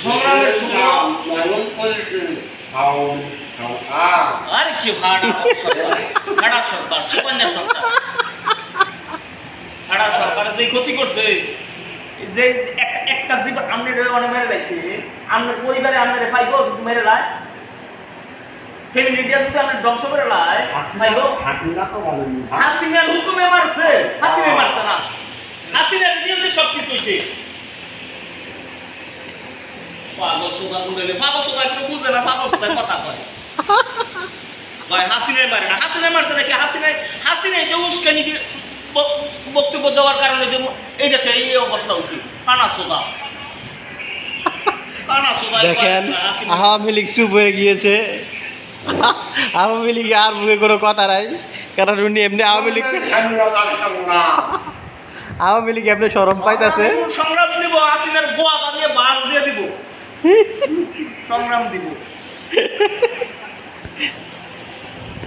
সংগ্রামের সময় আরে কি ভাড়া সরকার সুকন্যা সরকার ভাড়া সরকার যে ক্ষতি করছে যে একটা জীবন আমনে অনেক মেরে লাইছে আপনার পরিবারে আপনার পাইব মেরে লাই ফ্যামিলি দিয়ে যদি আপনার ধ্বংস করে লাই পাইব হাসিনার হুকুমে মারছে হাসিনা মারছে না হাসিনার দিয়ে সব কিছু হয়েছে পাগল সোদা গুলো পাগল সোদা কেউ বুঝে না পাগল সোদা কথা কয় ভাই হাসিনাই মারে না হাসিনাই মারছে নাকি হাসিনাই যে উস্কানি দিয়ে বক্তব্য দেওয়ার কারণে যে এই দেশে এই অবস্থা হচ্ছে কানা সোদা দেখেন আওয়ামী লীগ চুপ হয়ে গিয়েছে আওয়ামী লীগ আর মুখে কোনো কথা নাই কারণ উনি এমনি আওয়ামী লীগ এমনি শরম পাইতেছে সংগ্রাম দিব হাসিনার গোয়া দিয়ে বাস দিয়ে দিব সংগ্রাম দিব